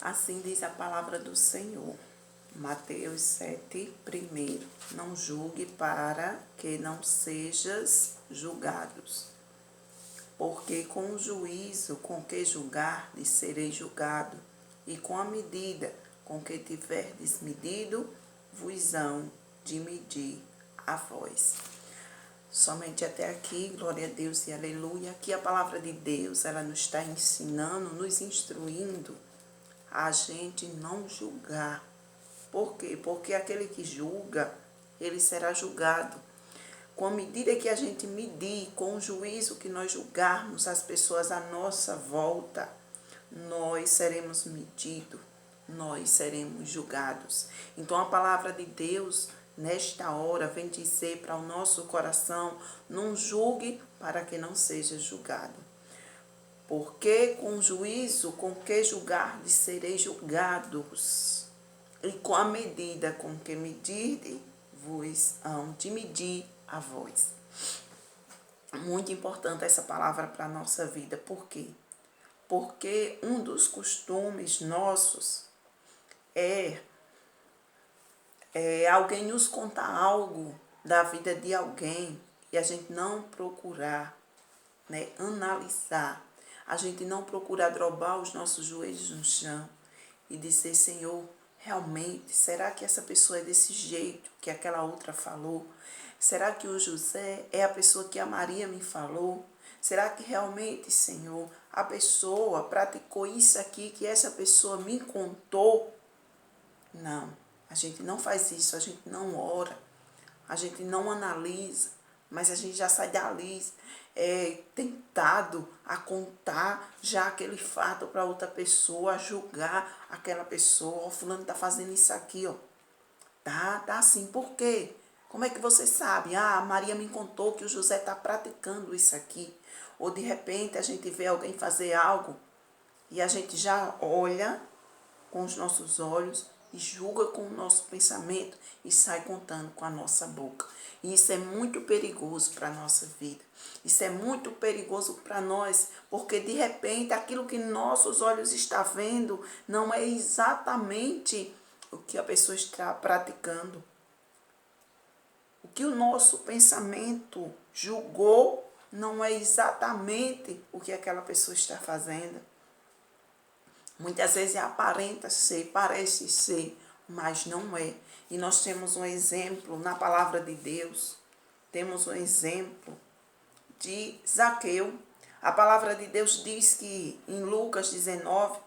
Assim diz a palavra do Senhor. Mateus 7, 1. Não julgue para que não sejas julgados. Porque com o juízo com que julgardes sereis julgado, e com a medida com que tiverdes medido, vos hão de medir a vós. Somente até aqui, glória a Deus e aleluia. Aqui a palavra de Deus, ela nos está ensinando, nos instruindo a gente não julgar. Por quê? Porque aquele que julga, ele será julgado. Com a medida que a gente medir, com o juízo que nós julgarmos as pessoas à nossa volta, nós seremos medidos, nós seremos julgados. Então a palavra de Deus, nesta hora, vem dizer para o nosso coração: não julgue para que não seja julgado. Porque com o juízo com que julgardes sereis julgados, e com a medida com que medirdes, vos hão de medir a vós. Muito importante essa palavra para a nossa vida. Por quê? Porque um dos costumes nossos é alguém nos contar algo da vida de alguém e a gente não procurar, analisar, a gente não procurar dobrar os nossos joelhos no chão e dizer: Senhor, realmente, será que essa pessoa é desse jeito que aquela outra falou? Será que o José é a pessoa que a Maria me falou? Será que realmente, Senhor, a pessoa praticou isso aqui que essa pessoa me contou? Não, a gente não faz isso, a gente não ora, a gente não analisa, mas a gente já sai dali tentado a contar já aquele fato para outra pessoa, a julgar aquela pessoa. O fulano está fazendo isso aqui, ó. Tá assim, por quê? Como é que você sabe? A Maria me contou que o José está praticando isso aqui. Ou de repente a gente vê alguém fazer algo e a gente já olha com os nossos olhos e julga com o nosso pensamento e sai contando com a nossa boca. E isso é muito perigoso para a nossa vida. Isso é muito perigoso para nós, porque de repente aquilo que nossos olhos estão vendo não é exatamente o que a pessoa está praticando. O que o nosso pensamento julgou não é exatamente o que aquela pessoa está fazendo. Muitas vezes aparenta ser, parece ser, mas não é. E nós temos um exemplo na palavra de Deus. Temos um exemplo de Zaqueu. A palavra de Deus diz que em Lucas 19,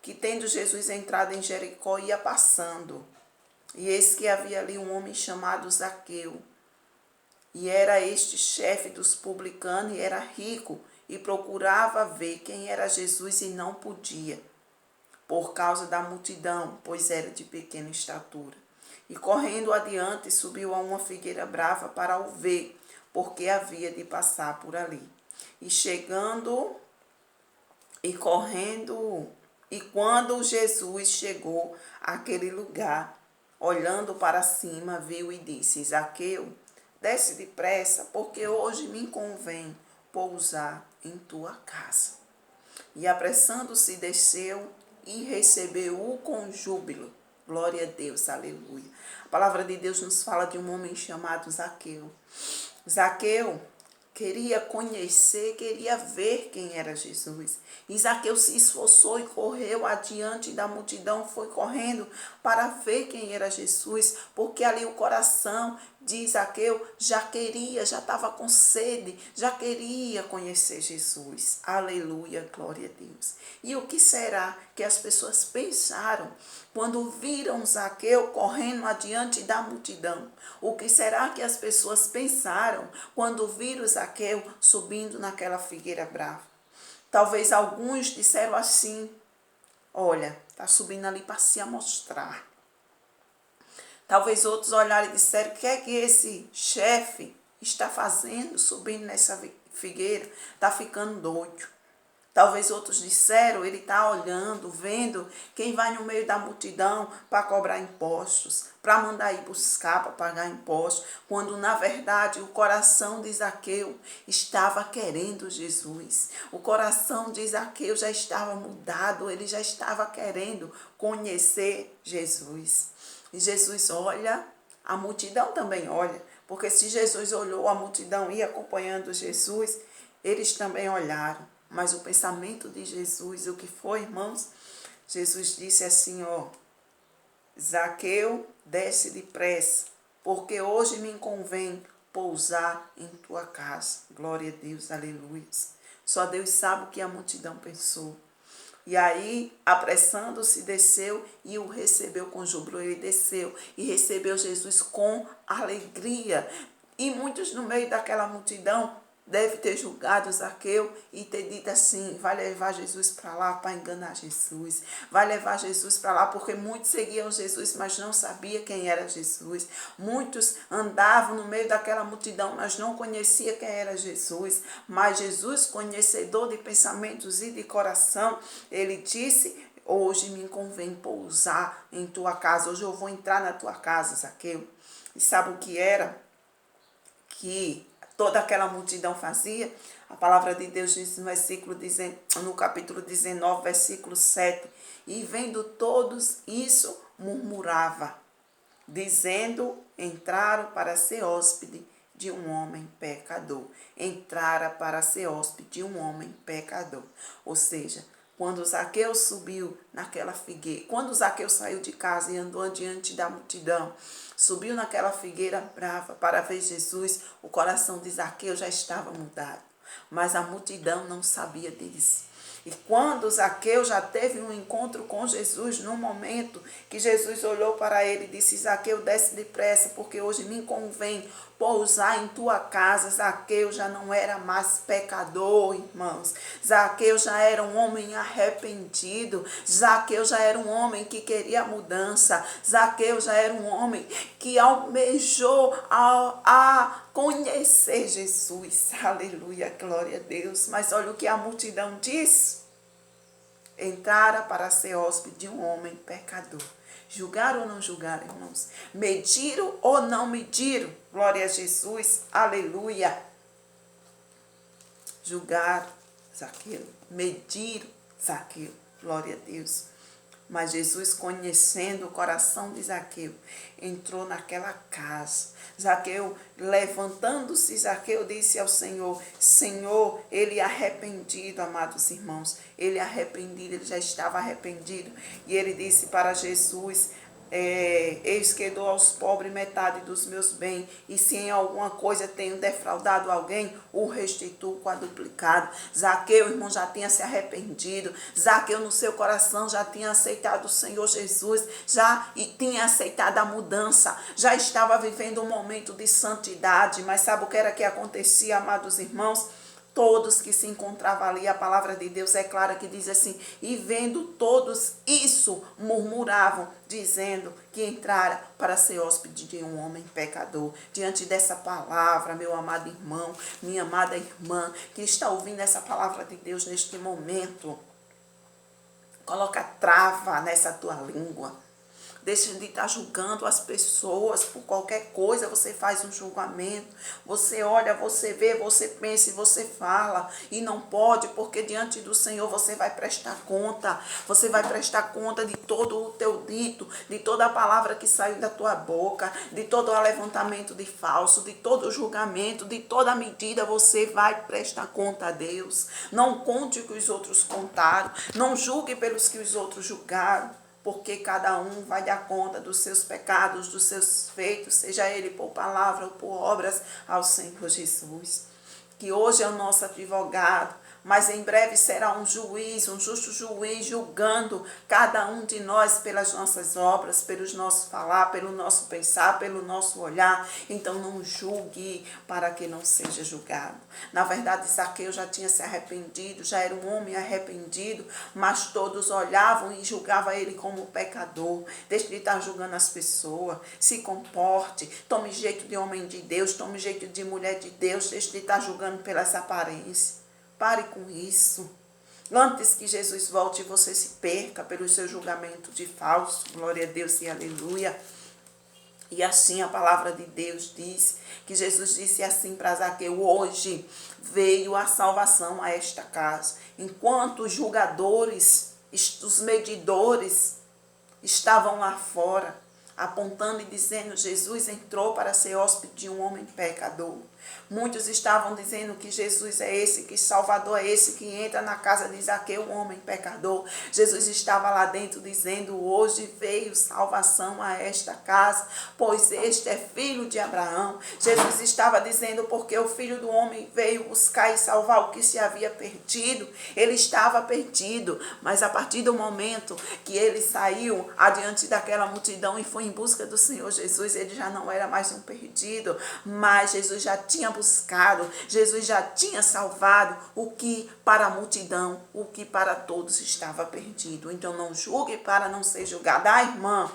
que tendo Jesus entrado em Jericó, ia passando. E eis que havia ali um homem chamado Zaqueu. E era este chefe dos publicanos e era rico e procurava ver quem era Jesus e não podia, por causa da multidão, pois era de pequena estatura. E correndo adiante, subiu a uma figueira brava para o ver, porque havia de passar por ali. E chegando e correndo, e quando Jesus chegou àquele lugar, olhando para cima, viu e disse: Zaqueu, desce depressa, porque hoje me convém pousar em tua casa. E apressando-se, desceu e recebeu-o com júbilo. Glória a Deus, aleluia. A palavra de Deus nos fala de um homem chamado Zaqueu. Zaqueu queria conhecer, queria ver quem era Jesus. E Zaqueu se esforçou e correu adiante da multidão, foi correndo para ver quem era Jesus, porque ali o coração de Zaqueu já estava com sede, já queria conhecer Jesus. Aleluia, glória a Deus. E o que será que as pessoas pensaram quando viram Zaqueu correndo adiante da multidão? O que será que as pessoas pensaram quando viram Zaqueu subindo naquela figueira brava? Talvez alguns disseram assim: olha, está subindo ali para se amostrar. Talvez outros olharam e disseram: o que é que esse chefe está fazendo subindo nessa figueira? Está ficando doido. Talvez outros disseram, ele está olhando, vendo quem vai no meio da multidão para cobrar impostos, para mandar ir buscar, para pagar impostos, quando na verdade o coração de Zaqueu estava querendo Jesus. O coração de Zaqueu já estava mudado, ele já estava querendo conhecer Jesus. E Jesus olha, a multidão também olha, porque se Jesus olhou, a multidão ia acompanhando Jesus, eles também olharam. Mas o pensamento de Jesus, o que foi, irmãos? Jesus disse assim, ó, Zaqueu, desce depressa, porque hoje me convém pousar em tua casa. Glória a Deus, aleluia. Só Deus sabe o que a multidão pensou. E aí, apressando-se, desceu e o recebeu com júbilo. Ele desceu e recebeu Jesus com alegria. E muitos no meio daquela multidão deve ter julgado Zaqueu e ter dito assim, vai levar Jesus para lá para enganar Jesus, vai levar Jesus para lá, porque muitos seguiam Jesus, mas não sabiam quem era Jesus. Muitos andavam no meio daquela multidão, mas não conheciam quem era Jesus. Mas Jesus, conhecedor de pensamentos e de coração, ele disse, hoje me convém pousar em tua casa, hoje eu vou entrar na tua casa, Zaqueu. E sabe o que era? Que toda aquela multidão fazia? A palavra de Deus diz no capítulo 19, versículo 7, e vendo todos isso, murmurava, dizendo, entraram para ser hóspede de um homem pecador. Entrara para ser hóspede de um homem pecador. Ou seja, quando Zaqueu subiu naquela figueira, quando Zaqueu saiu de casa e andou adiante da multidão, subiu naquela figueira brava para ver Jesus, o coração de Zaqueu já estava mudado. Mas a multidão não sabia disso. E quando Zaqueu já teve um encontro com Jesus, no momento que Jesus olhou para ele e disse, Zaqueu, desce depressa, porque hoje me convém pousar em tua casa. Zaqueu já não era mais pecador, irmãos. Zaqueu já era um homem arrependido. Zaqueu já era um homem que queria mudança. Zaqueu já era um homem que almejou a conhecer Jesus. Aleluia, glória a Deus. Mas olha o que a multidão diz. Entrara para ser hóspede de um homem pecador. Julgaram ou não julgaram, irmãos? Mediram ou não mediram? Glória a Jesus, aleluia. Julgaram Zaqueu, mediram Zaqueu, glória a Deus. Mas Jesus, conhecendo o coração de Zaqueu, entrou naquela casa. Zaqueu, levantando-se, Zaqueu disse ao Senhor, Senhor, ele arrependido, amados irmãos, ele arrependido, ele já estava arrependido. E ele disse para Jesus, eis que dou aos pobres metade dos meus bens, e se em alguma coisa tenho defraudado alguém, o restituo quadruplicado. Zaqueu, irmão, já tinha se arrependido. Zaqueu no seu coração já tinha aceitado o Senhor Jesus, e tinha aceitado a mudança, já estava vivendo um momento de santidade. Mas sabe o que era que acontecia, amados irmãos? Todos que se encontravam ali, a palavra de Deus é clara que diz assim, e vendo todos isso, murmuravam, dizendo que entrara para ser hóspede de um homem pecador. Diante dessa palavra, meu amado irmão, minha amada irmã, que está ouvindo essa palavra de Deus neste momento, coloca trava nessa tua língua. Deixa de estar julgando as pessoas por qualquer coisa. Você faz um julgamento. Você olha, você vê, você pensa e você fala. E não pode, porque diante do Senhor você vai prestar conta. Você vai prestar conta de todo o teu dito, de toda a palavra que saiu da tua boca, de todo o levantamento de falso, de todo o julgamento, de toda a medida. Você vai prestar conta a Deus. Não conte o que os outros contaram. Não julgue pelos que os outros julgaram. Porque cada um vai dar conta dos seus pecados, dos seus feitos, seja ele por palavra ou por obras, ao Senhor Jesus. Que hoje é o nosso advogado, mas em breve será um juiz, um justo juiz, julgando cada um de nós pelas nossas obras, pelos nossos falar, pelo nosso pensar, pelo nosso olhar. Então não julgue para que não seja julgado. Na verdade, Zaqueu já tinha se arrependido, já era um homem arrependido, mas todos olhavam e julgavam ele como pecador. Deixe de estar julgando as pessoas, se comporte, tome jeito de homem de Deus, tome jeito de mulher de Deus, deixe de estar julgando pelas aparências. Pare com isso. Antes que Jesus volte e você se perca pelo seu julgamento de falso. Glória a Deus e aleluia. E assim a palavra de Deus diz, que Jesus disse assim para Zaqueu: hoje veio a salvação a esta casa. Enquanto os julgadores, os medidores estavam lá fora, apontando e dizendo: Jesus entrou para ser hóspede de um homem pecador. Muitos estavam dizendo que Jesus é esse, que Salvador é esse, que entra na casa de Zaqueu, um homem pecador. Jesus estava lá dentro dizendo: hoje veio salvação a esta casa, pois este é filho de Abraão. Jesus estava dizendo porque o Filho do Homem veio buscar e salvar o que se havia perdido. Ele estava perdido, mas a partir do momento que ele saiu adiante daquela multidão e foi em busca do Senhor Jesus, ele já não era mais um perdido, mas Jesus já tinha buscado, Jesus já tinha salvado o que para a multidão, o que para todos estava perdido. Então não julgue para não ser julgada. Irmã,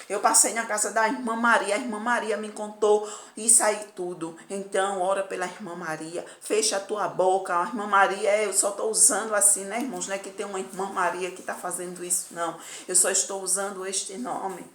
eu passei na casa da irmã Maria, a irmã Maria me contou isso aí tudo. Então, ora pela irmã Maria, fecha a tua boca. A irmã Maria, eu só estou usando assim, né, irmãos? Não é que tem uma irmã Maria que está fazendo isso, não. Eu só estou usando este nome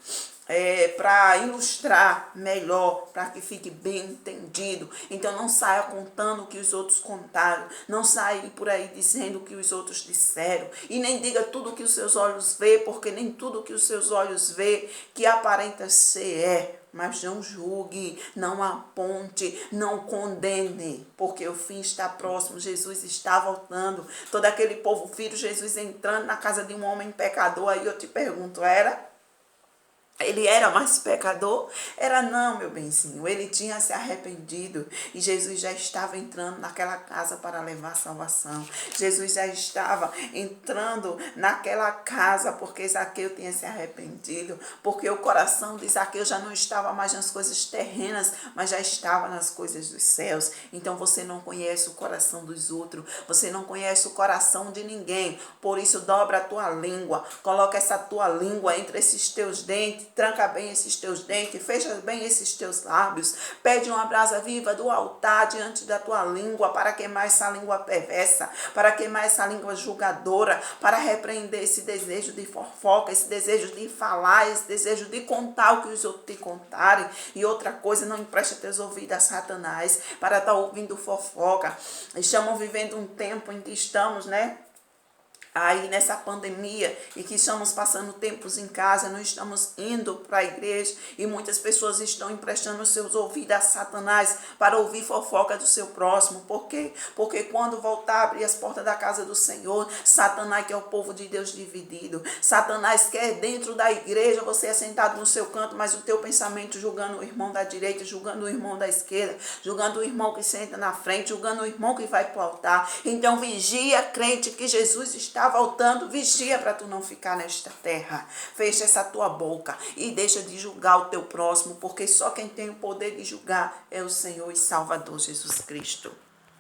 para ilustrar melhor, para que fique bem entendido. Então não saia contando o que os outros contaram, não saia por aí dizendo o que os outros disseram, e nem diga tudo o que os seus olhos vê, porque nem tudo o que os seus olhos vê que aparenta ser mas não julgue, não aponte, não condene, porque o fim está próximo. Jesus está voltando. Todo aquele povo viu Jesus entrando na casa de um homem pecador. Aí eu te pergunto, ele era mais pecador? Era não, meu benzinho. Ele tinha se arrependido e Jesus já estava entrando naquela casa para levar salvação. Jesus já estava entrando naquela casa porque Zaqueu tinha se arrependido, porque o coração de Zaqueu já não estava mais nas coisas terrenas, mas já estava nas coisas dos céus. Então você não conhece o coração dos outros, você não conhece o coração de ninguém. Por isso dobra a tua língua, coloca essa tua língua entre esses teus dentes, tranca bem esses teus dentes, fecha bem esses teus lábios, pede uma brasa viva do altar diante da tua língua, para queimar essa língua perversa, para queimar essa língua julgadora, para repreender esse desejo de fofoca, esse desejo de falar, esse desejo de contar o que os outros te contarem. E outra coisa, não empreste teus ouvidos a Satanás para estar ouvindo fofoca. Estamos vivendo um tempo em que estamos, aí nessa pandemia e que estamos passando tempos em casa, não estamos indo para a igreja e muitas pessoas estão emprestando seus ouvidos a Satanás para ouvir fofoca do seu próximo. Por quê? Porque quando voltar a abrir as portas da casa do Senhor, Satanás quer o povo de Deus dividido. Satanás quer dentro da igreja você é sentado no seu canto, mas o teu pensamento julgando o irmão da direita, julgando o irmão da esquerda, julgando o irmão que senta na frente, julgando o irmão que vai para o altar. Então vigia, crente, que Jesus está voltando, vigia para tu não ficar nesta terra. Fecha essa tua boca e deixa de julgar o teu próximo, porque só quem tem o poder de julgar é o Senhor e Salvador Jesus Cristo.